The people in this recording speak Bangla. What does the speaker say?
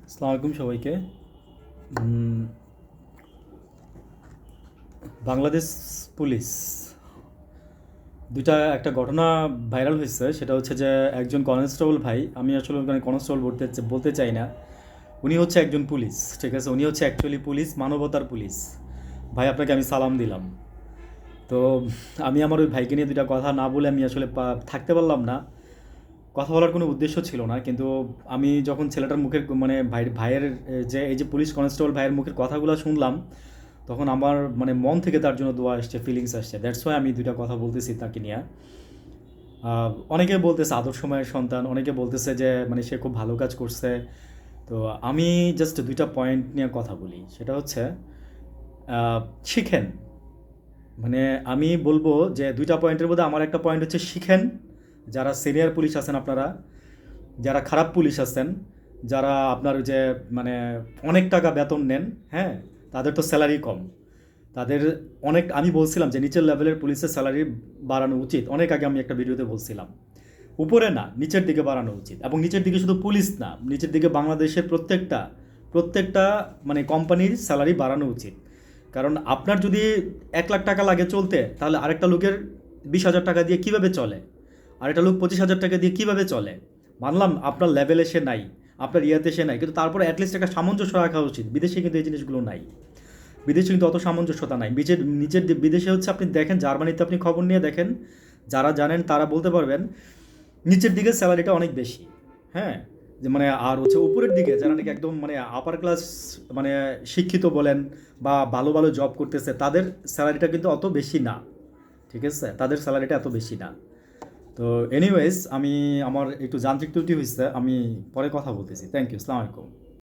আসসালামু আলাইকুম সবাইকে। উম, বাংলাদেশ পুলিশ একটা ঘটনা ভাইরাল হয়েছে। সেটা হচ্ছে যে একজন কনস্টেবল ভাই, আমি আসলে ওখানে কনস্টেবল বলতে চাই না, উনি হচ্ছে একজন পুলিশ। ঠিক আছে, উনি হচ্ছে অ্যাকচুয়ালি পুলিশ, মানবতার পুলিশ। ভাই, আপনাকে আমি সালাম দিলাম। তো আমি আমার ওই ভাইকে নিয়ে দুইটা কথা না বলে আমি আসলে থাকতে পারলাম না। কথা বলার কোনো উদ্দেশ্য ছিল না, কিন্তু আমি যখন ছেলেটার মুখের মানে ভাইয়ের যে এই যে পুলিশ কনস্টেবল ভাইয়ের মুখের কথাগুলো শুনলাম, তখন আমার মানে মন থেকে তার জন্য দোয়া আসছে, ফিলিংস আসছে। দ্যাটস ওয়াই আমি দুইটা কথা বলতেছি তাকে নিয়ে। অনেকে বলতেছে আদর্শময়ের সন্তান, অনেকে বলতেছে যে মানে সে খুব ভালো কাজ করছে। তো আমি জাস্ট দুইটা পয়েন্ট নিয়ে কথা বলি। সেটা হচ্ছে আহ, শিখেন। মানে আমি বলবো যে দুইটা পয়েন্টের মধ্যে আমার একটা পয়েন্ট হচ্ছে শিখেন। যারা সিনিয়র পুলিশ আছেন আপনারা, যারা খারাপ পুলিশ আছেন, যারা আপনার যে মানে অনেক টাকা বেতন নেন, হ্যাঁ, তাদের তো স্যালারি কম। তাদের অনেক, আমি বলছিলাম যে নিচের লেভেলের পুলিশের স্যালারি বাড়ানো উচিত, অনেক আগে আমি একটা ভিডিওতে বলছিলাম। উপরে না, নিচের দিকে বাড়ানো উচিত। এবং নিচের দিকে শুধু পুলিশ না, নিচের দিকে বাংলাদেশের প্রত্যেকটা প্রত্যেকটা মানে কোম্পানির স্যালারি বাড়ানো উচিত। কারণ আপনার যদি 1 লাখ টাকা লাগে চলতে, তাহলে আরেকটা লোকের 20,000 টাকা দিয়ে কীভাবে চলে? আরেকটা লোক 25,000 টাকা দিয়ে কীভাবে চলে? মানলাম আপনার লেভেলে সে নাই, আপনার ইয়াতে সে নাই, কিন্তু তারপরে অ্যাটলিস্ট একটা সামঞ্জস্য রাখা উচিত। বিদেশে কিন্তু এই জিনিসগুলো নাই। বিদেশে কিন্তু অত সামঞ্জস্যতা নাই। বিদেশে হচ্ছে, আপনি দেখেন জার্মানিতে, আপনি খবর নিয়ে দেখেন, যারা জানেন তারা বলতে পারবেন, নিচের দিকে স্যালারিটা অনেক বেশি। হ্যাঁ, যে মানে আর হচ্ছে উপরের দিকে যারা নাকি একদম মানে আপার ক্লাস, মানে শিক্ষিত বলেন বা ভালো ভালো জব করতেছে, তাদের স্যালারিটা কিন্তু অত বেশি না। ঠিক আছে, তাদের স্যালারিটা এত বেশি না। তো এনিওয়েজ, আমার একটু যান্ত্রিক ত্রুটি হয়েছে, আমি পরে কথা বলতেছি। থ্যাংক ইউ, আসসালামু আলাইকুম।